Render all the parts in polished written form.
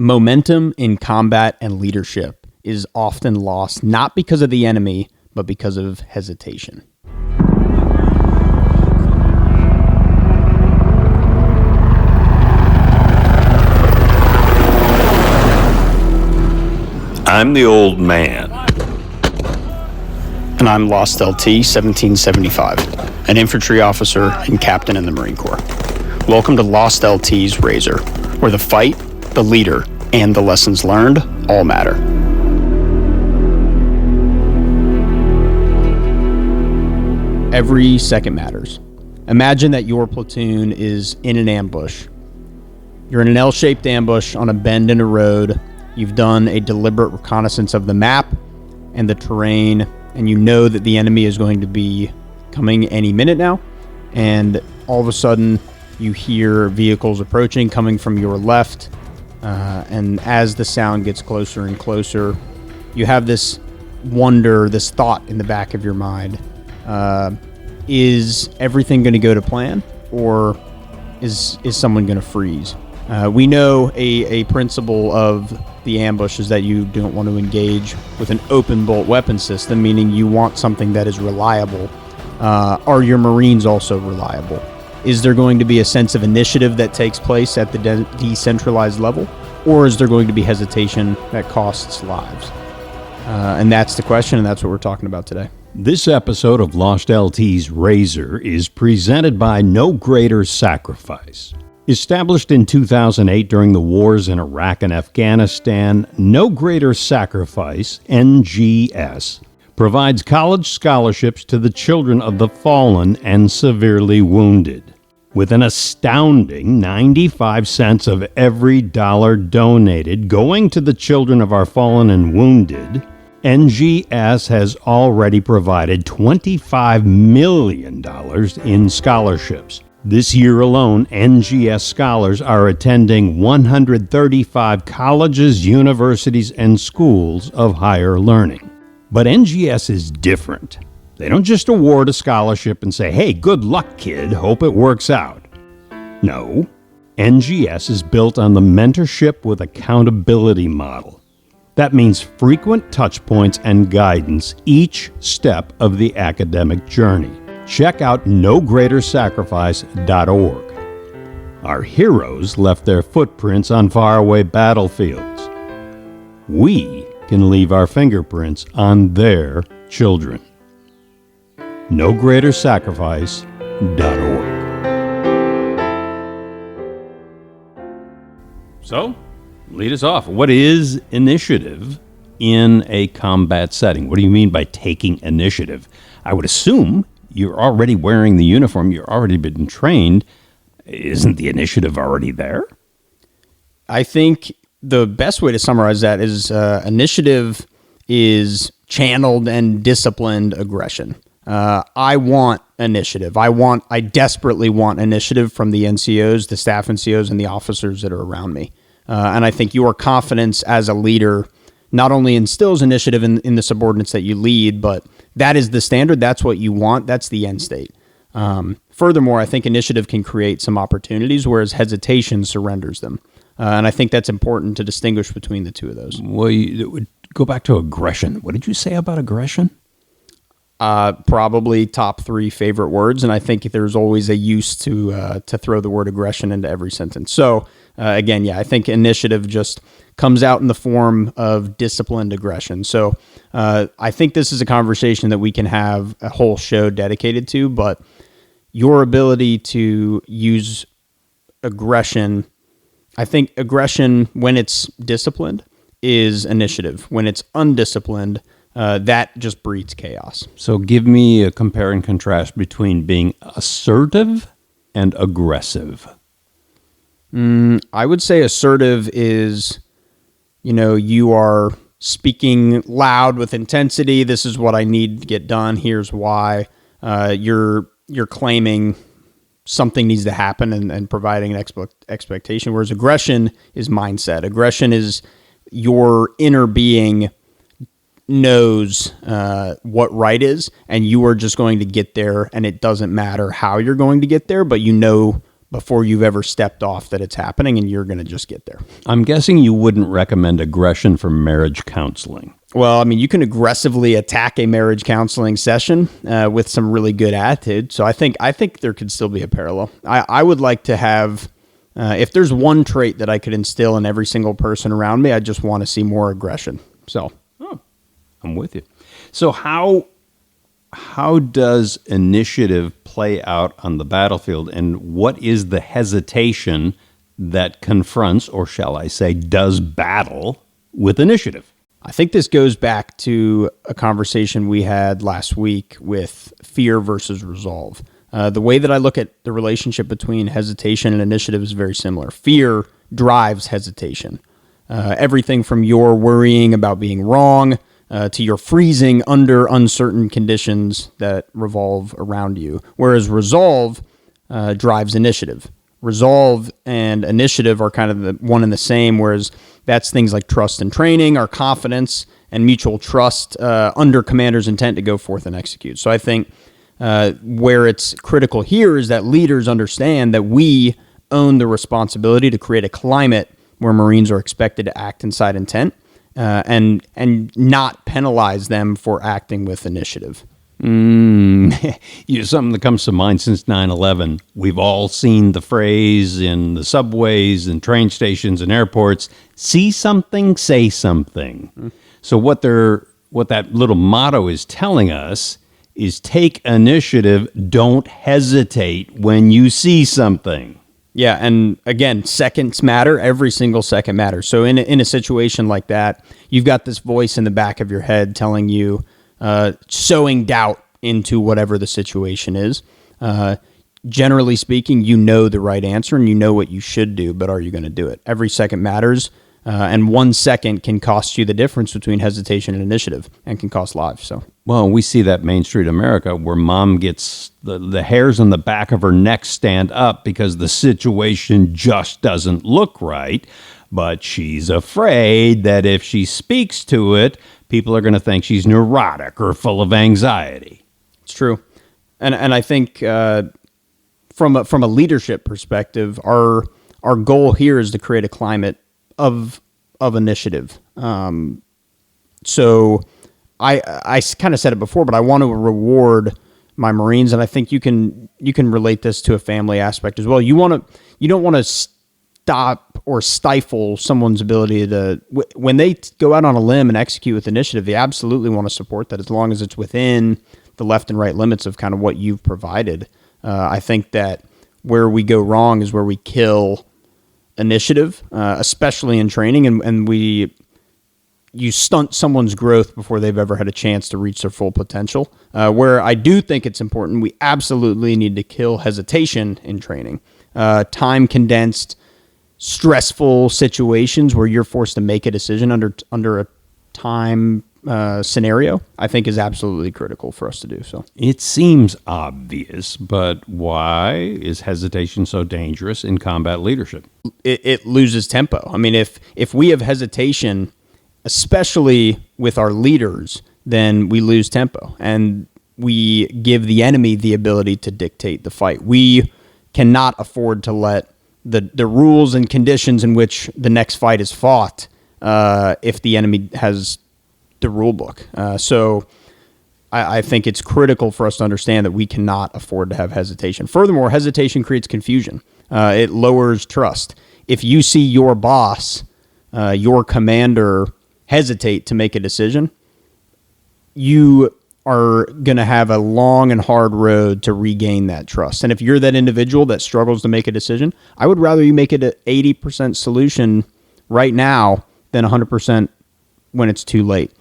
Momentum in combat and leadership is often lost not because of the enemy, but because of hesitation. I'm the old man. And I'm Lost LT 1775, an infantry officer and captain in the Marine Corps. Welcome to Lost LT's Razor, where the fight, the leader, and the lessons learned all matter. Every second matters. Imagine that your platoon is in an ambush. You're in an L-shaped ambush on a bend in a road. You've done a deliberate reconnaissance of the map and the terrain, and you know that the enemy is going to be coming any minute now. And all of a sudden, you hear vehicles approaching, coming from your left. And as the sound gets closer and closer, you have this wonder, this thought in the back of your mind. Is everything going to go to plan, or is someone going to freeze? We know a principle of the ambush is that you don't want to engage with an open bolt weapon system, meaning you want something that is reliable. Are your Marines also reliable? Is there going to be a sense of initiative that takes place at the decentralized level, or is there going to be hesitation that costs lives? And that's the question, and that's what we're talking about today. This episode of Lost LT's Razor is presented by No Greater Sacrifice. Established in 2008 during the wars in Iraq and Afghanistan, No Greater Sacrifice, NGS, provides college scholarships to the children of the fallen and severely wounded. With an astounding 95 cents of every dollar donated going to the children of our fallen and wounded, NGS has already provided $25 million in scholarships. This year alone, NGS scholars are attending 135 colleges, universities, and schools of higher learning. But NGS is different. They don't just award a scholarship and say, hey, good luck, kid, hope it works out. No, NGS is built on the mentorship with accountability model. That means frequent touch points and guidance each step of the academic journey. Check out nogreatersacrifice.org. Our heroes left their footprints on faraway battlefields. We can leave our fingerprints on their children. nogreatersacrifice.org. So, lead us off. What is initiative in a combat setting? What do you mean by taking initiative? I would assume you're already wearing the uniform, you've already been trained. Isn't the initiative already there? I think the best way to summarize that is initiative is channeled and disciplined aggression. I want initiative. I desperately want initiative from the NCOs, the staff NCOs, and the officers that are around me. And I think your confidence as a leader not only instills initiative in the subordinates that you lead, but that is the standard. That's what you want. That's the end state. Furthermore, I think initiative can create some opportunities, whereas hesitation surrenders them. And I think that's important to distinguish between the two of those. Well, go back to aggression. What did you say about aggression? Probably top 3 favorite words, and I think there's always a use to throw the word aggression into every sentence. So again, I think initiative just comes out in the form of disciplined aggression. So I think this is a conversation that we can have a whole show dedicated to, but your ability to use aggression, I think aggression, when it's disciplined, is initiative. When it's undisciplined, that just breeds chaos. So give me a compare and contrast between being assertive and aggressive. I would say assertive is, you are speaking loud with intensity. This is what I need to get done. Here's why. You're claiming something needs to happen and providing an expectation, whereas aggression is mindset. Aggression is your inner being knows what right is, and you are just going to get there, and it doesn't matter how you're going to get there, but before you've ever stepped off that it's happening, and you're going to just get there. I'm guessing you wouldn't recommend aggression for marriage counseling. Well, I mean, you can aggressively attack a marriage counseling session with some really good attitude. So I think there could still be a parallel. I would like to have, if there's one trait that I could instill in every single person around me, I just want to see more aggression. So, I'm with you. So how does initiative play out on the battlefield, and what is the hesitation that confronts, or shall I say, does battle with initiative? I think this goes back to a conversation we had last week with fear versus resolve. The way that I look at the relationship between hesitation and initiative is very similar. Fear drives hesitation. Everything from your worrying about being wrong to your freezing under uncertain conditions that revolve around you. Whereas resolve drives initiative. Resolve and initiative are kind of the one and the same, whereas that's things like trust and training, our confidence, and mutual trust under commander's intent to go forth and execute. So I think where it's critical here is that leaders understand that we own the responsibility to create a climate where Marines are expected to act inside intent and not penalize them for acting with initiative. Something that comes to mind since 9/11. We've all seen the phrase in the subways and train stations and airports, see something, say something. So what that little motto is telling us is take initiative, don't hesitate when you see something. Yeah, and again, seconds matter. Every single second matters. So in a situation like that, you've got this voice in the back of your head telling you, sowing doubt into whatever the situation is. Generally speaking, you know the right answer and you know what you should do, but are you going to do it? Every second matters, and 1 second can cost you the difference between hesitation and initiative and can cost lives. So, well, we see that Main Street America where mom gets the hairs on the back of her neck stand up because the situation just doesn't look right, but she's afraid that if she speaks to it, people are going to think she's neurotic or full of anxiety. It's true. And I think from a leadership perspective, our goal here is to create a climate of initiative. So I kind of said it before, but I want to reward my Marines, and I think you can relate this to a family aspect as well. You don't want to stop or stifle someone's ability to, when they go out on a limb and execute with initiative, they absolutely want to support that as long as it's within the left and right limits of kind of what you've provided. I think that where we go wrong is where we kill initiative, especially in training, and you stunt someone's growth before they've ever had a chance to reach their full potential. Where I do think it's important, we absolutely need to kill hesitation in training. Time condensed, stressful situations where you're forced to make a decision under a time scenario, I think is absolutely critical for us to do so. It seems obvious, but why is hesitation so dangerous in combat leadership? It loses tempo. I mean, if we have hesitation, especially with our leaders, then we lose tempo and we give the enemy the ability to dictate the fight. We cannot afford to let the rules and conditions in which the next fight is fought if the enemy has the rule book. So I think it's critical for us to understand that we cannot afford to have hesitation. Furthermore, hesitation creates confusion. It lowers trust. If you see your boss, your commander, hesitate to make a decision, you are going to have a long and hard road to regain that trust. And if you're that individual that struggles to make a decision, I would rather you make it an 80% solution right now than 100% when it's too late.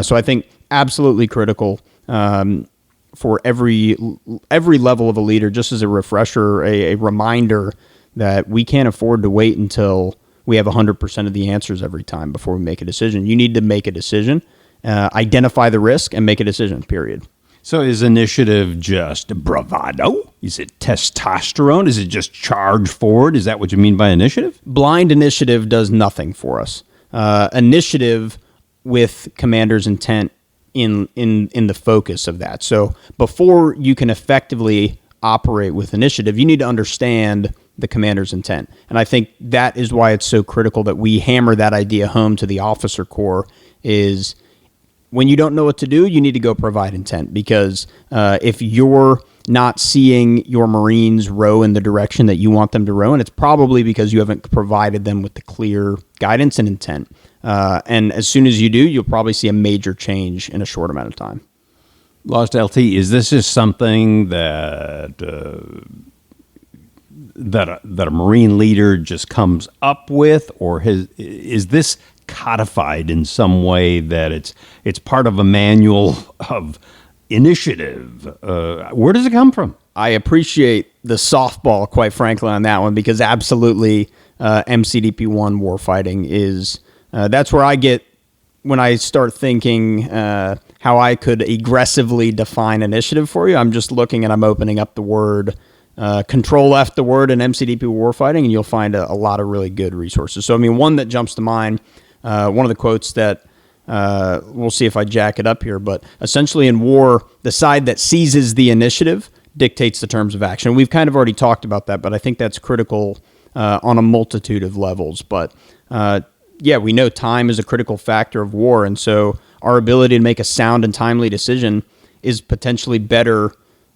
So I think absolutely critical for every level of a leader, just as a refresher, a reminder that we can't afford to wait until we have 100% of the answers every time before we make a decision. You need to make a decision, identify the risk, and make a decision, period. So is initiative just bravado? Is it testosterone? Is it just charge forward? Is that what you mean by initiative? Blind initiative does nothing for us. Initiative with commander's intent in the focus of that. So before you can effectively operate with initiative, you need to understand the commander's intent. And I think that is why it's so critical that we hammer that idea home to the officer corps is when you don't know what to do, you need to go provide intent, because if you're not seeing your Marines row in the direction that you want them to row, and it's probably because you haven't provided them with the clear guidance and intent. And as soon as you do, you'll probably see a major change in a short amount of time. Lost LT, is this just something that a Marine leader just comes up with, or is this codified in some way that it's part of a manual of initiative? Where does it come from? I appreciate the softball, quite frankly, on that one, because absolutely MCDP1 warfighting is that's where I get when I start thinking how I could aggressively define initiative for you. I'm just looking and I'm opening up the word, Control F the word in MCDP warfighting, and you'll find a lot of really good resources. So, I mean, one that jumps to mind, one of the quotes that we'll see if I jack it up here, but essentially in war, the side that seizes the initiative dictates the terms of action. We've kind of already talked about that, but I think that's critical on a multitude of levels. But yeah, we know time is a critical factor of war, and so our ability to make a sound and timely decision is potentially better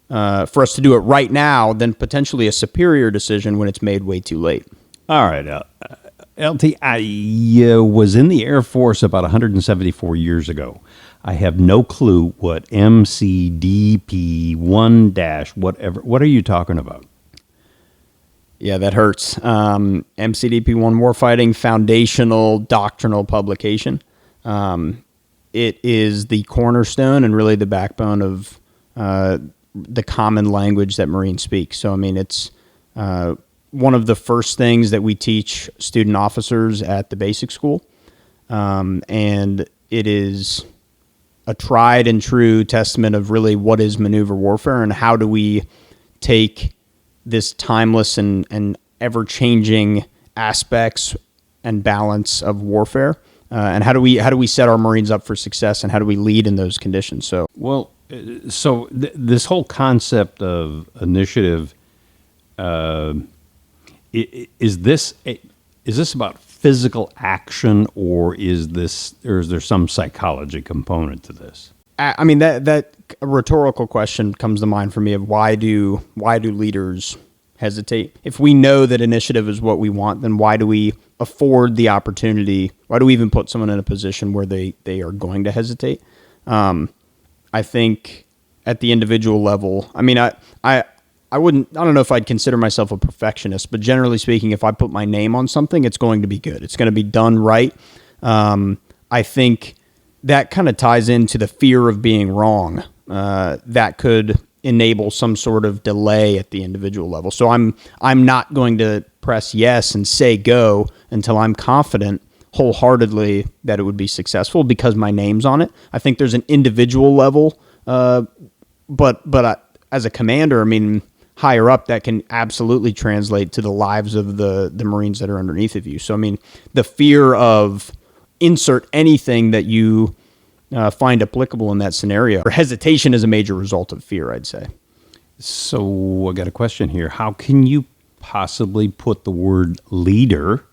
for us to do it right now than potentially a superior decision when it's made way too late. All right, LT, I was in the Air Force about 174 years ago. I have no clue what MCDP1- whatever. What are you talking about? Yeah, that hurts. MCDP1 Warfighting Foundational Doctrinal Publication. It is the cornerstone and really the backbone of the common language that Marines speak. So, I mean, it's one of the first things that we teach student officers at the basic school. And it is a tried and true testament of really what is maneuver warfare and how do we take this timeless and ever-changing aspects and balance of warfare, and how do we set our Marines up for success, and how do we lead in those conditions? So, well, this whole concept of initiative, is this about physical action, or is there some psychology component to this? I mean, that a rhetorical question comes to mind for me of why do leaders hesitate? If we know that initiative is what we want, then why do we afford the opportunity? Why do we even put someone in a position where they are going to hesitate? I think at the individual level, I mean, I don't know if I'd consider myself a perfectionist, but generally speaking, if I put my name on something, it's going to be good. It's going to be done right. I think that kind of ties into the fear of being wrong. That could enable some sort of delay at the individual level. So I'm not going to press yes and say go until I'm confident wholeheartedly that it would be successful because my name's on it. I think there's an individual level, but as a commander, I mean, higher up, that can absolutely translate to the lives of the Marines that are underneath of you. So, I mean, the fear of insert anything that you find applicable in that scenario. Or hesitation is a major result of fear, I'd say. So I got a question here. How can you possibly put the word leader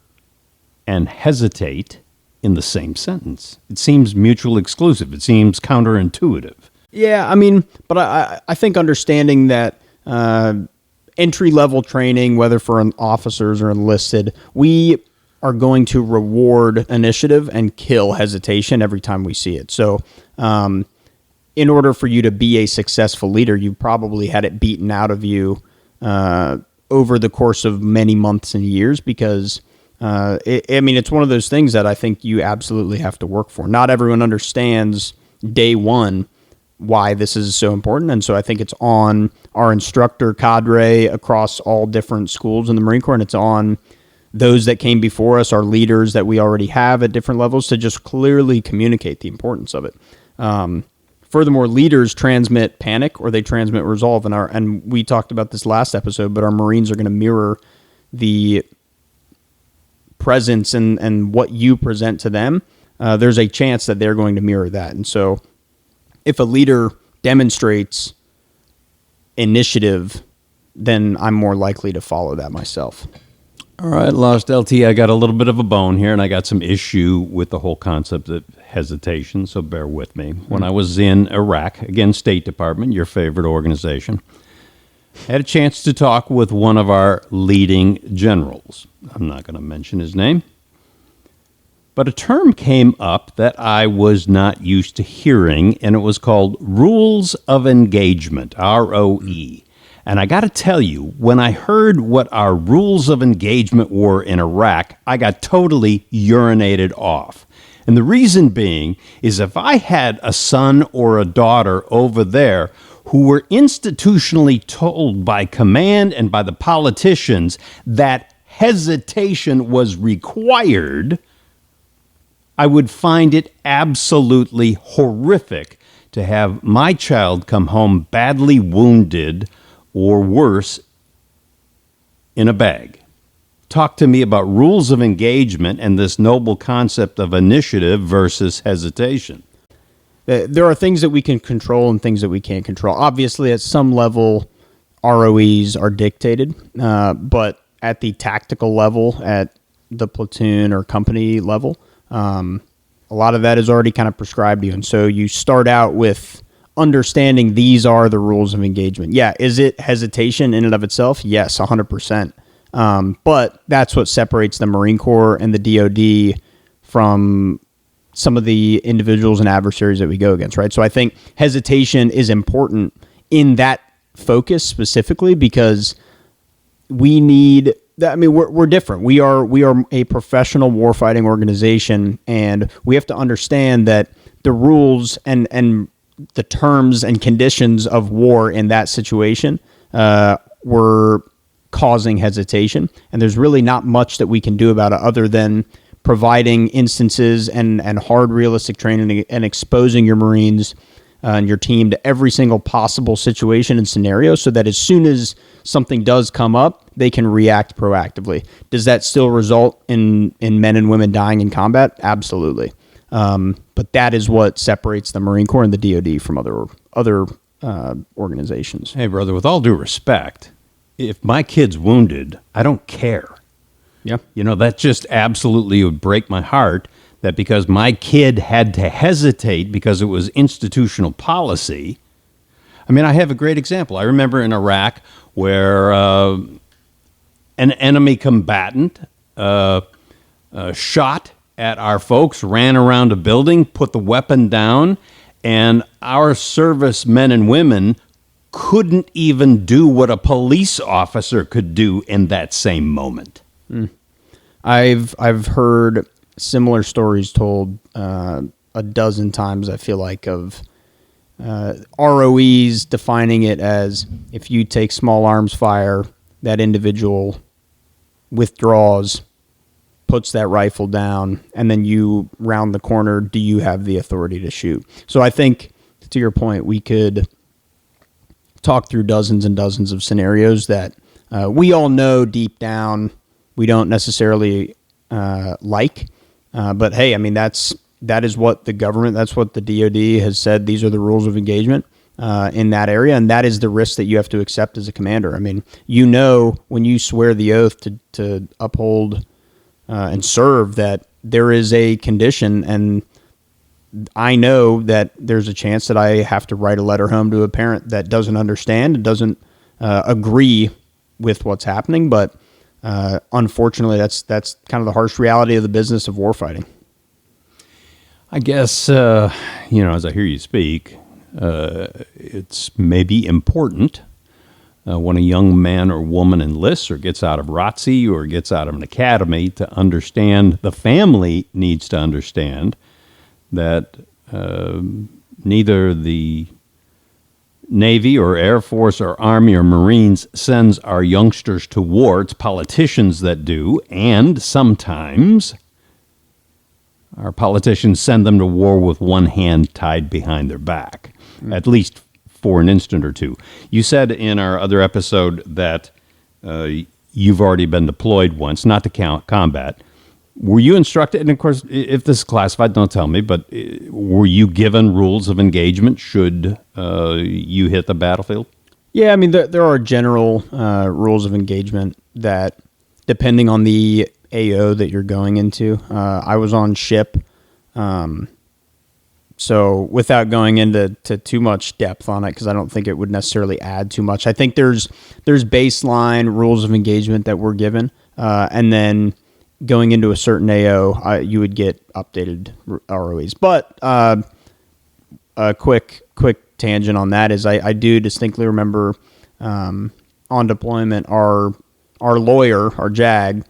and hesitate in the same sentence? It seems mutually exclusive. It seems counterintuitive. Yeah, I mean, but I think understanding that entry-level training, whether for officers or enlisted, we are going to reward initiative and kill hesitation every time we see it. So in order for you to be a successful leader, you probably had it beaten out of you over the course of many months and years because, it's one of those things that I think you absolutely have to work for. Not everyone understands day one why this is so important. And so I think it's on our instructor cadre across all different schools in the Marine Corps, and it's on those that came before us, our leaders that we already have at different levels, to just clearly communicate the importance of it. Furthermore, leaders transmit panic or they transmit resolve. And we talked about this last episode, but our Marines are going to mirror the presence and what you present to them. There's a chance that they're going to mirror that. And so if a leader demonstrates initiative, then I'm more likely to follow that myself. All right, Lost LT, I got a little bit of a bone here, and I got some issue with the whole concept of hesitation, so bear with me. When I was in Iraq, again, State Department, your favorite organization, I had a chance to talk with one of our leading generals. I'm not going to mention his name. But a term came up that I was not used to hearing, and it was called rules of engagement, ROE. And I got to tell you, when I heard what our rules of engagement were in Iraq, I got totally urinated off. And the reason being is if I had a son or a daughter over there who were institutionally told by command and by the politicians that hesitation was required, I would find it absolutely horrific to have my child come home badly wounded or worse in a bag. Talk to me about rules of engagement and this noble concept of initiative versus hesitation. There are things that we can control and things that we can't control. Obviously, at some level, ROEs are dictated, but at the tactical level, at the platoon or company level, a lot of that is already kind of prescribed to you. And so you start out with understanding these are the rules of engagement. Yeah, is it hesitation in and of itself? Yes, 100%. But that's what separates the Marine Corps and the DoD from some of the individuals and adversaries that we go against, right? So I think hesitation is important in that focus specifically because we need that. I mean, we're different. We are a professional warfighting organization, and we have to understand that the rules and the terms and conditions of war in that situation were causing hesitation, and there's really not much that we can do about it other than providing instances and hard realistic training and exposing your Marines and your team to every single possible situation and scenario so that as soon as something does come up, they can react proactively. Does that still result in men and women dying in combat? Absolutely. But that is what separates the Marine Corps and the DoD from other organizations. Hey, brother, with all due respect, if my kid's wounded, I don't care. Yeah. You know, that just absolutely would break my heart that because my kid had to hesitate because it was institutional policy. I mean, I have a great example. I remember in Iraq where an enemy combatant shot at our folks, ran around a building, put the weapon down, and our service men and women couldn't even do what a police officer could do in that same moment. I've heard similar stories told a dozen times, I feel like, of ROEs defining it as if you take small arms fire, that individual withdraws, puts that rifle down, and then you round the corner, do you have the authority to shoot? So I think, to your point, we could talk through dozens and dozens of scenarios that we all know deep down we don't necessarily like. But hey, I mean, that is what the government, that's what the DoD has said. These are the rules of engagement in that area, and that is the risk that you have to accept as a commander. I mean, you know, when you swear the oath to uphold and serve, that there is a condition, and I know that there's a chance that I have to write a letter home to a parent that doesn't understand, doesn't agree with what's happening, but unfortunately, that's kind of the harsh reality of the business of warfighting. I guess, as I hear you speak, it's maybe important when a young man or woman enlists or gets out of ROTC or gets out of an academy to understand, the family needs to understand that neither the Navy or Air Force or Army or Marines sends our youngsters to war. It's politicians that do, and sometimes our politicians send them to war with one hand tied behind their back, at least for an instant or two. You said in our other episode that you've already been deployed once, not to combat. Were you instructed, and of course, if this is classified, don't tell me, but were you given rules of engagement should you hit the battlefield? Yeah, I mean, there are general rules of engagement that, depending on the AO that you're going into, I was on ship, so without going into too much depth on it, because I don't think it would necessarily add too much. I think there's baseline rules of engagement that we're given, and then going into a certain AO, you would get updated ROEs. But a quick tangent on that is I do distinctly remember on deployment our lawyer, our JAG,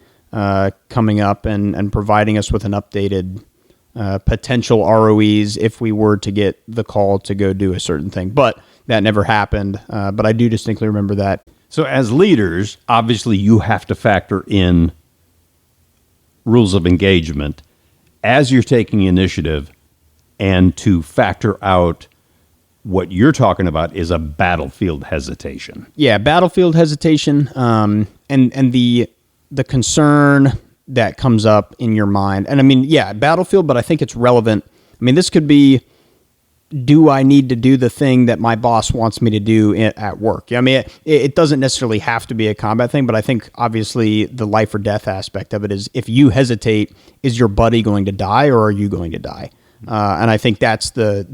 coming up and providing us with an updated potential ROEs if we were to get the call to go do a certain thing. But that never happened. But I do distinctly remember that. So as leaders, obviously you have to factor in rules of engagement as you're taking initiative, and to factor out what you're talking about is a battlefield hesitation. Yeah, battlefield hesitation, and the concern that comes up in your mind. And I mean, yeah, battlefield, but I think it's relevant. I mean, this could be, do I need to do the thing that my boss wants me to do at work? I mean, it doesn't necessarily have to be a combat thing, but I think obviously the life or death aspect of it is, if you hesitate, is your buddy going to die or are you going to die? And I think that's the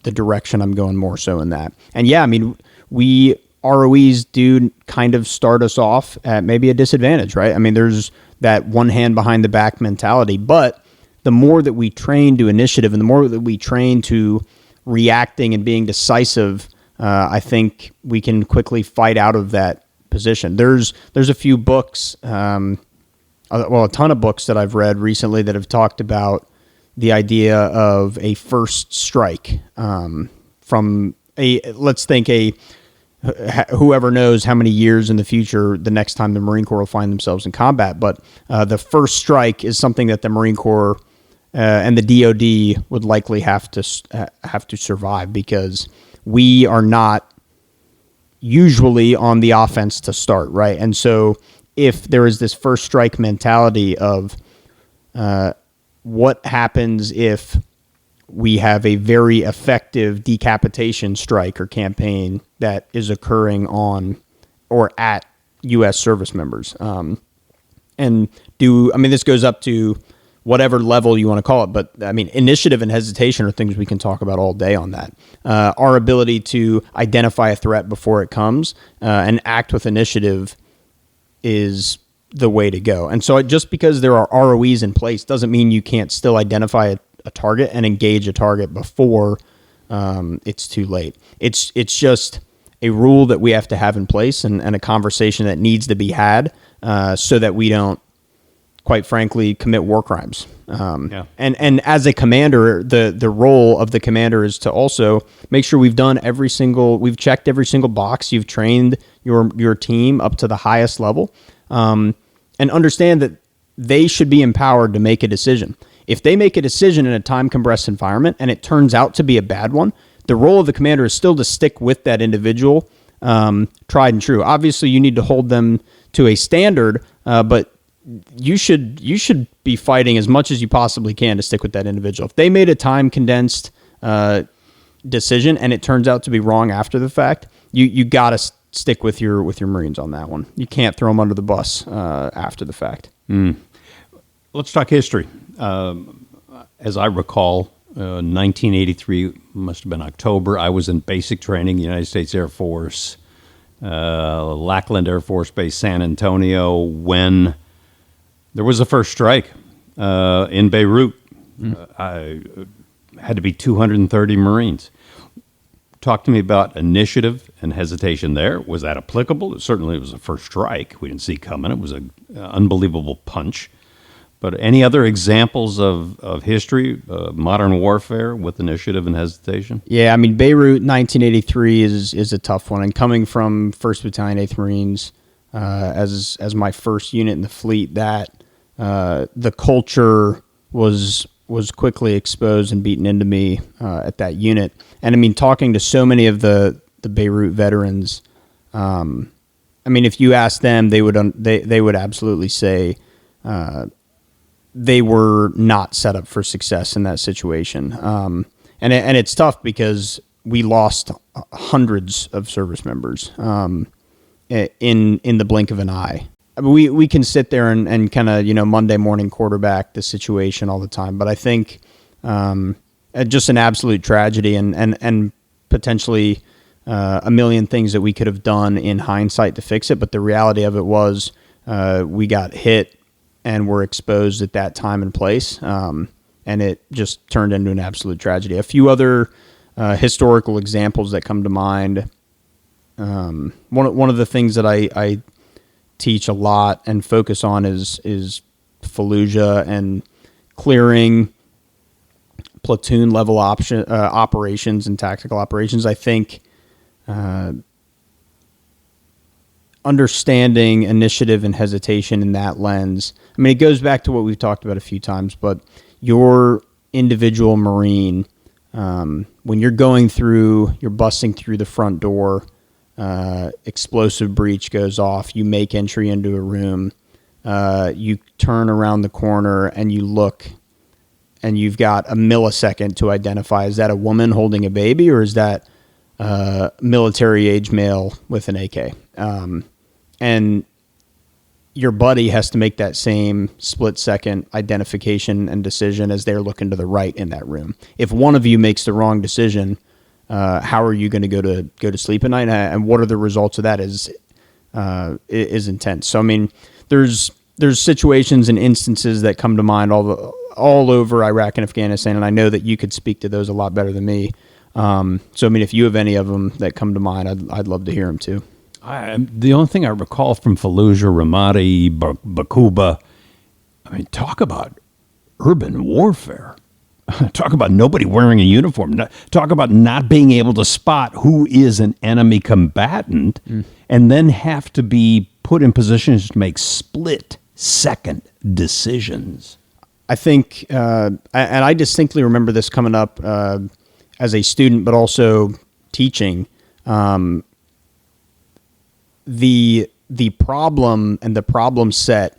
direction I'm going more so in that. And yeah, I mean, ROEs do kind of start us off at maybe a disadvantage, right? I mean, there's that one hand behind the back mentality, but the more that we train to initiative and the more that we train to reacting and being decisive, I think we can quickly fight out of that position. There's a few books, a ton of books that I've read recently that have talked about the idea of a first strike, from let's think whoever knows how many years in the future the next time the Marine Corps will find themselves in combat. But the first strike is something that the Marine Corps and the DoD would likely have to survive, because we are not usually on the offense to start, right? And so if there is this first strike mentality of what happens if we have a very effective decapitation strike or campaign that is occurring on or at U.S. service members. This goes up to whatever level you want to call it, but I mean, initiative and hesitation are things we can talk about all day on that. Our ability to identify a threat before it comes and act with initiative is the way to go. And so just because there are ROEs in place doesn't mean you can't still identify a target and engage a target before it's too late. It's just a rule that we have to have in place, and a conversation that needs to be had so that we don't, quite frankly, commit war crimes. And as a commander, the role of the commander is to also make sure we've checked every single box. You've trained your team up to the highest level, and understand that they should be empowered to make a decision. If they make a decision in a time-compressed environment and it turns out to be a bad one, the role of the commander is still to stick with that individual, tried and true. Obviously, you need to hold them to a standard, but you should be fighting as much as you possibly can to stick with that individual. If they made a time-condensed decision and it turns out to be wrong after the fact, you got to stick with your Marines on that one. You can't throw them under the bus after the fact. Let's talk history. As I recall, 1983 must have been October. I was in basic training, United States Air Force, Lackland Air Force Base, San Antonio, when there was a first strike in Beirut. I had to be 230 Marines. Talk to me about initiative and hesitation there. Was that applicable? Certainly it was a first strike. We didn't see it coming. It was an unbelievable punch. But any other examples of history, modern warfare with initiative and hesitation? Yeah, I mean, Beirut 1983 is a tough one. And coming from 1st Battalion, 8th Marines as my first unit in the fleet, that the culture was quickly exposed and beaten into me at that unit. And I mean, talking to so many of the Beirut veterans, I mean, if you ask them, they would absolutely say they were not set up for success in that situation. And it's tough because we lost hundreds of service members in the blink of an eye. I mean, we can sit there and kind of, Monday morning quarterback the situation all the time, but I think just an absolute tragedy and potentially a million things that we could have done in hindsight to fix it. But the reality of it was we got hit and were exposed at that time and place, and it just turned into an absolute tragedy. A few other historical examples that come to mind. One of the things that I teach a lot and focus on is Fallujah and clearing platoon level operations and tactical operations. I think understanding initiative and hesitation in that lens. I mean, it goes back to what we've talked about a few times, but your individual Marine, when you're busting through the front door, explosive breach goes off, you make entry into a room, you turn around the corner and you look, and you've got a millisecond to identify, is that a woman holding a baby or is that a military age male with an AK? And your buddy has to make that same split second identification and decision as they're looking to the right in that room. If one of you makes the wrong decision, how are you going to go to sleep at night? And what are the results of that is intense. So, I mean, there's situations and instances that come to mind all over Iraq and Afghanistan, and I know that you could speak to those a lot better than me. So, I mean, if you have any of them that come to mind, I'd love to hear them too. The only thing I recall from Fallujah, Ramadi, Bakuba, I mean, talk about urban warfare. Talk about nobody wearing a uniform. Talk about not being able to spot who is an enemy combatant, and then have to be put in positions to make split-second decisions. I think, and I distinctly remember this coming up as a student, but also teaching. The problem and the problem set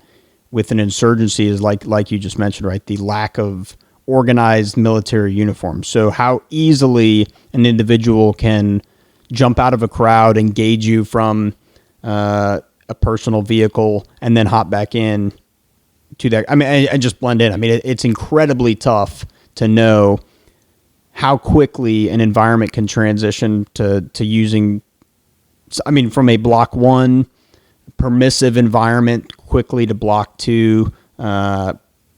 with an insurgency is like you just mentioned, right? The lack of organized military uniforms. So how easily an individual can jump out of a crowd, engage you from a personal vehicle, and then hop back in to that. I mean, and just blend in. I mean, it's incredibly tough to know how quickly an environment can transition to using, I mean, from a block 1 permissive environment quickly to block 2,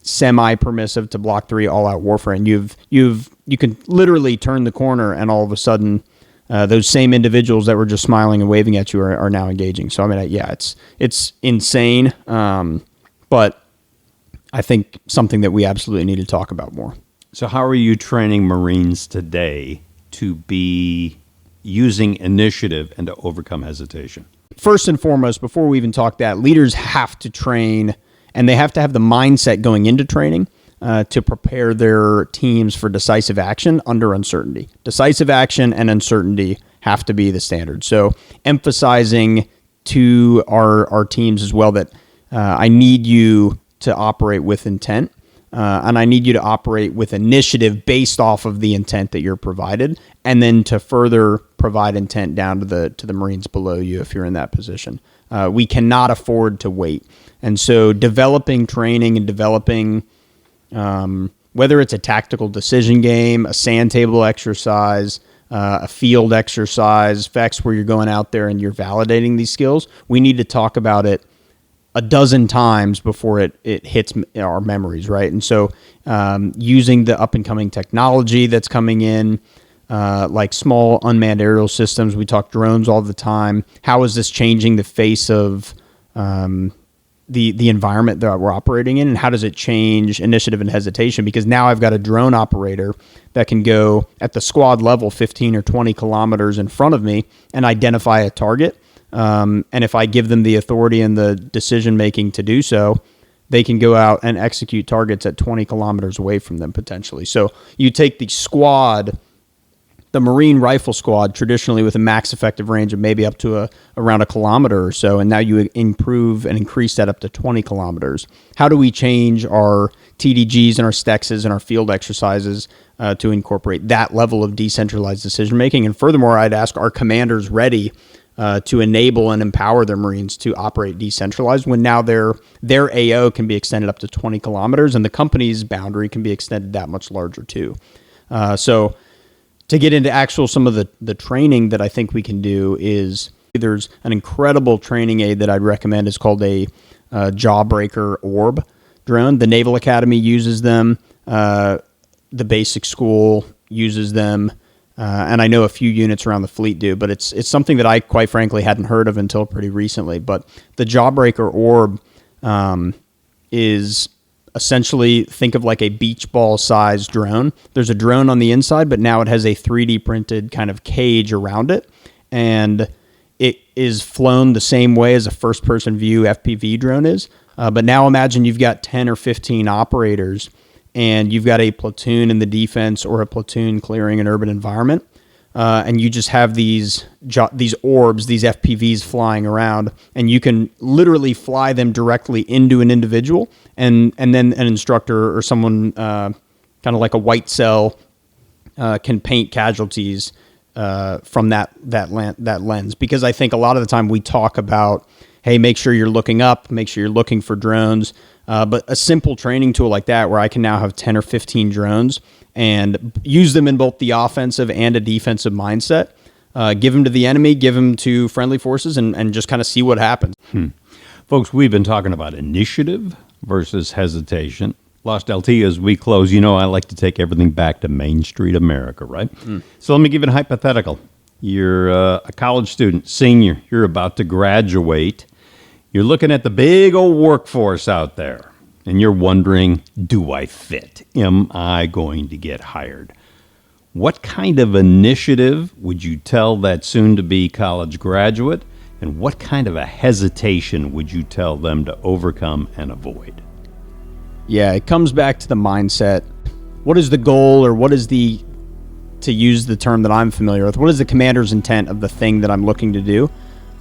semi-permissive to block 3, all-out warfare, and you can literally turn the corner, and all of a sudden, those same individuals that were just smiling and waving at you are now engaging. So I mean, yeah, it's insane, but I think something that we absolutely need to talk about more. So how are you training Marines today to be using initiative and to overcome hesitation? First and foremost, before we even talk that, leaders have to train, and they have to have the mindset going into training to prepare their teams for decisive action under uncertainty. Decisive action and uncertainty have to be the standard. So emphasizing to our teams as well that I need you to operate with intent, and I need you to operate with initiative based off of the intent that you're provided, and then to further provide intent down to the Marines below you if you're in that position. We cannot afford to wait. And so developing training and developing, whether it's a tactical decision game, a sand table exercise, a field exercise, facts where you're going out there and you're validating these skills, we need to talk about it a dozen times before it hits our memories, right? And so using the up-and-coming technology that's coming in, like small unmanned aerial systems, we talk drones all the time. How is this changing the face of the environment that we're operating in, and how does it change initiative and hesitation? Because now I've got a drone operator that can go at the squad level 15 or 20 kilometers in front of me and identify a target. And if I give them the authority and the decision-making to do so, they can go out and execute targets at 20 kilometers away from them potentially. So you take the squad the Marine Rifle Squad, traditionally with a max effective range of maybe up to around a kilometer or so, and now you improve and increase that up to 20 kilometers. How do we change our TDGs and our STEXs and our field exercises to incorporate that level of decentralized decision making? And furthermore, I'd ask, are commanders ready to enable and empower their Marines to operate decentralized when now their AO can be extended up to 20 kilometers and the company's boundary can be extended that much larger too? So to get into some of the training that I think we can do is there's an incredible training aid that I'd recommend. It's called a Jawbreaker Orb drone. The Naval Academy uses them. The basic school uses them. And I know a few units around the fleet do, but it's something that I quite frankly hadn't heard of until pretty recently. But the Jawbreaker Orb is essentially, think of like a beach ball sized drone. There's a drone on the inside, but now it has a 3D printed kind of cage around it. And it is flown the same way as a first person view FPV drone is. But now imagine you've got 10 or 15 operators and you've got a platoon in the defense or a platoon clearing an urban environment. And you just have these orbs, these FPVs flying around, and you can literally fly them directly into an individual, and then an instructor or someone kind of like a white cell can paint casualties from that lens. Because I think a lot of the time we talk about, hey, make sure you're looking up, make sure you're looking for drones, but a simple training tool like that where I can now have 10 or 15 drones and use them in both the offensive and a defensive mindset. Give them to the enemy, give them to friendly forces, and just kind of see what happens. Folks, we've been talking about initiative versus hesitation. Lost LT, as we close, I like to take everything back to Main Street America, right? So let me give you a hypothetical. You're a college student, senior. You're about to graduate. You're looking at the big old workforce out there. And you're wondering, do I fit? Am I going to get hired? What kind of initiative would you tell that soon-to-be college graduate? And what kind of a hesitation would you tell them to overcome and avoid? Yeah, it comes back to the mindset. What is the goal, or what is to use the term that I'm familiar with, what is the commander's intent of the thing that I'm looking to do?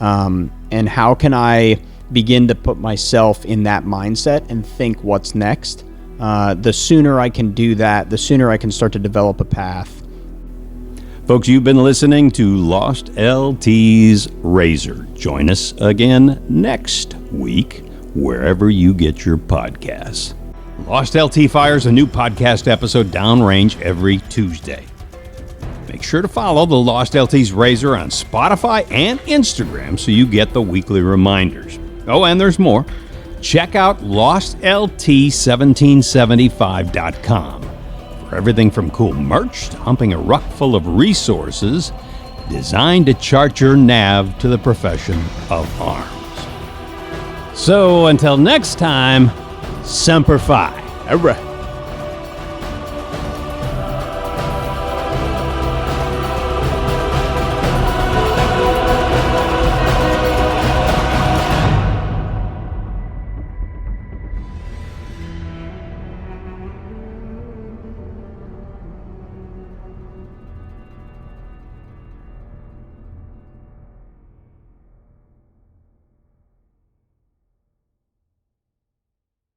And how can I begin to put myself in that mindset and think what's next? The sooner I can do that, the sooner I can start to develop a path. Folks, you've been listening to Lost LT's Razor. Join us again next week, wherever you get your podcasts. Lost LT fires a new podcast episode downrange every Tuesday. Make sure to follow the Lost LT's Razor on Spotify and Instagram so you get the weekly reminders. Oh, and there's more. Check out lostlt1775.com for everything from cool merch to humping a ruck full of resources designed to chart your nav to the profession of arms. So until next time, Semper Fi. All right.